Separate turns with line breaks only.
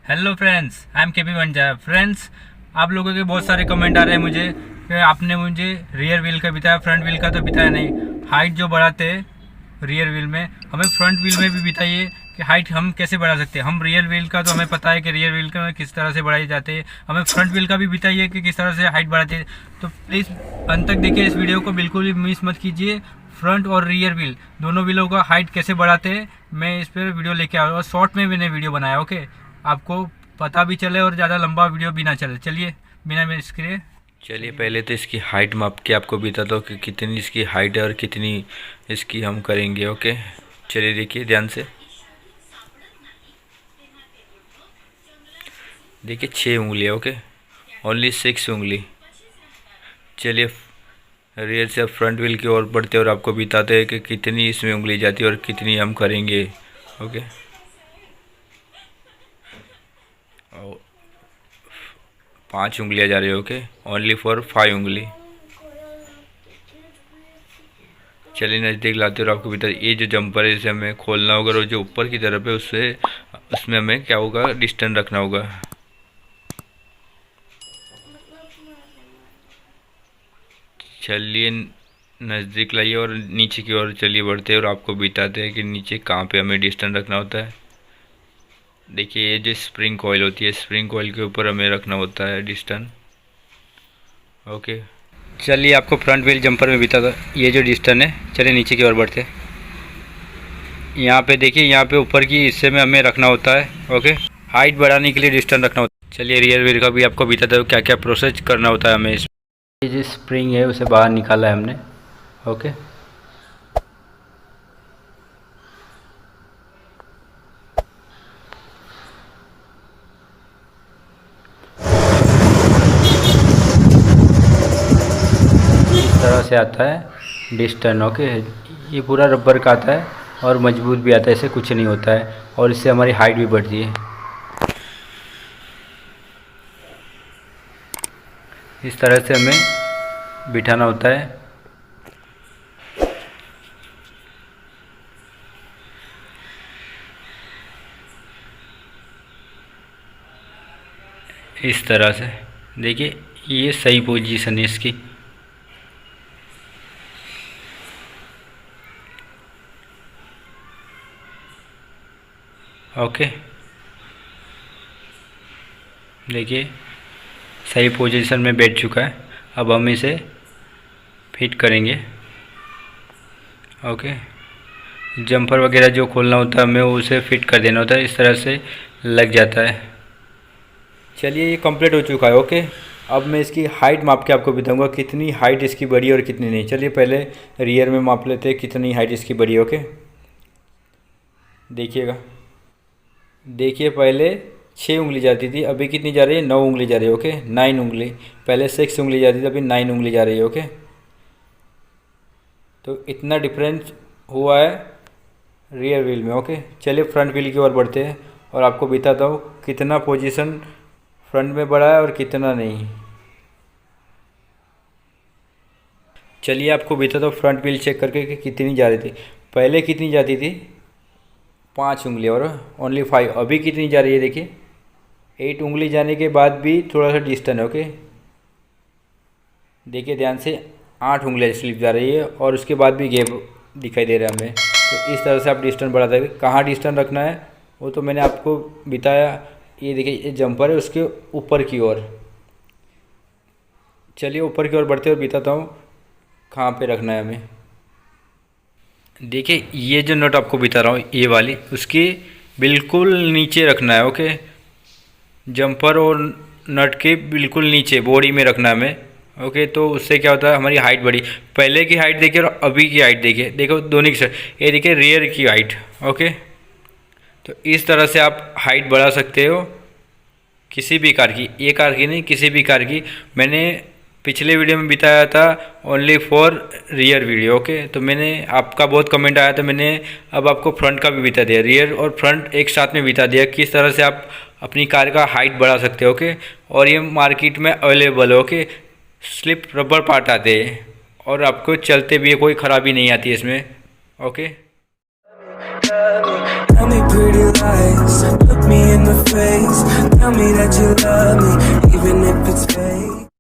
Hello friends, I am के P वंजा। Friends, आप लोगों के बहुत सारे कमेंट आ रहे हैं मुझे कि आपने मुझे रियर व्हील का बताया, फ्रंट व्हील का तो बताया नहीं। हाइट जो बढ़ाते हैं रियर व्हील में, हमें फ्रंट व्हील में भी बताइए कि हाइट हम कैसे बढ़ा सकते हैं। हम रियर व्हील का तो हमें पता है कि रियर व्हील का किस तरह से बढ़ाए जाते हैं, हमें फ्रंट व्हील का भी बताइए कि किस तरह से हाइट बढ़ाते हैं। तो प्लीज़ अंत तक देखिए इस वीडियो को, बिल्कुल भी मिस मत कीजिए। फ्रंट और रियर व्हील दोनों व्हीलों का हाइट कैसे बढ़ाते हैं मैं इस पर वीडियो लेके आया और शॉर्ट में मैंने वीडियो बनाया। ओके, आपको पता भी चले और ज़्यादा लंबा वीडियो भी ना चले। चलिए बिना मैं इसके
चलिए पहले तो इसकी हाइट माप के आपको बताता हूँ कि कितनी इसकी हाइट है और कितनी इसकी हम करेंगे। ओके, चलिए देखिए ध्यान से। देखिए 6 उंगली है। ओके, ओनली 6 उंगली। चलिए रियर से अब फ्रंट व्हील की ओर बढ़ते और आपको बताते हैं कि कितनी इसमें उंगली जाती है और कितनी हम करेंगे। ओके, 5 उंगलियाँ जा रही है। ओके, ओनली फॉर 5 उंगली। चलिए नज़दीक लाते और आपको बता, ये जो जंपर है इसे हमें खोलना होगा और जो ऊपर की तरफ है उससे उसमें हमें क्या होगा, डिस्टेंस रखना होगा। चलिए नज़दीक लाइए और नीचे की ओर चलिए बढ़ते हैं और आपको बताते हैं कि नीचे कहाँ पे हमें डिस्टेंस रखना होता है। देखिए ये जो स्प्रिंग कॉइल होती है, स्प्रिंग कॉइल के ऊपर हमें रखना होता है डिस्टेंस। ओके, चलिए आपको फ्रंट व्हील जंपर में बताता ये जो डिस्टेंस है। चलिए नीचे की ओर बढ़ते हैं। यहाँ पे देखिए, यहाँ पे ऊपर की हिस्से में हमें रखना होता है। ओके, हाइट बढ़ाने के लिए डिस्टेंस रखना होता है। चलिए रियर व्हील का भी आपको बताता हूँ क्या क्या प्रोसेस करना होता है हमें। ये जो स्प्रिंग है उसे बाहर निकाला है हमने। ओके, इस तरह से आता है डिस्टेंस। ओके, ये पूरा रबर का आता है और मजबूत भी आता है, इससे कुछ नहीं होता है और इससे हमारी हाइट भी बढ़ती है। इस तरह से हमें बिठाना होता है। इस तरह से देखिए, ये सही पोजीशन है इसकी। ओके, देखिए सही पोजीशन में बैठ चुका है। अब हम इसे फिट करेंगे। ओके, जंपर वगैरह जो खोलना होता है हमें उसे फिट कर देना होता है। इस तरह से लग जाता है। चलिए ये कंप्लीट हो चुका है। ओके, अब मैं इसकी हाइट माप के आपको बताऊंगा कितनी हाइट इसकी बढ़ी और कितनी नहीं। चलिए पहले रियर में माप लेते हैं कितनी हाइट इसकी बढ़ी। ओके, देखिएगा, देखिए पहले 6 उंगली जाती थी, अभी कितनी जा रही है, 9 उंगली जा रही है। ओके, 9 उंगली। पहले 6 उंगली जाती थी, अभी 9 उंगली जा रही है। ओके, तो इतना डिफरेंस हुआ है रियर व्हील में। ओके, चलिए फ्रंट व्हील की ओर बढ़ते हैं और आपको बताता हूँ कितना पोजीशन फ्रंट में बढ़ा है और कितना नहीं। चलिए आपको बताता हूँ फ्रंट व्हील चेक करके कि कितनी जा रही थी। पहले कितनी जाती थी, 5 उंगली और ओनली 5। अभी कितनी जा रही है देखिए, 8 उंगली जाने के बाद भी थोड़ा सा डिस्टेंस है। ओके, देखिए ध्यान से, 8 उंगलियाँ स्लिप जा रही है और उसके बाद भी गैप दिखाई दे रहा है हमें। तो इस तरह से आप डिस्टेंस बढ़ाते हैं। कहाँ डिस्टेंस रखना है वो तो मैंने आपको बताया। ये देखिए ये जंपर है, उसके ऊपर की ओर। चलिए ऊपर की ओर बढ़ते और बताता हूँ कहाँ पे रखना है हमें। देखिए ये जो नट आपको बता रहा हूँ, ये वाली उसके बिल्कुल नीचे रखना है। ओके, जंपर और नट के बिल्कुल नीचे बॉडी में रखना है हमें। ओके, तो उससे क्या होता है, हमारी हाइट बढ़ी। पहले की हाइट देखिए और अभी की हाइट देखिए, देखो दोनों की साइड। ये देखिए रियर की हाइट। ओके, तो इस तरह से आप हाइट बढ़ा सकते हो किसी भी कार की, ये कार की नहीं, किसी भी कार की। मैंने पिछले वीडियो में बताया था only for rear video. Okay, तो मैंने आपका बहुत कमेंट आया था, मैंने अब आपको फ्रंट का भी बता दिया, रियर और फ्रंट एक साथ में बता दिया किस तरह से आप अपनी कार का हाइट बढ़ा सकते हो। ओके, और ये मार्केट में अवेलेबल है। ओके, स्लिप रबर पार्ट आते हैं और आपको चलते भी कोई ख़राबी नहीं आती है इसमें। Okay,
Tell me pretty lies, look me in the face. that you love me, even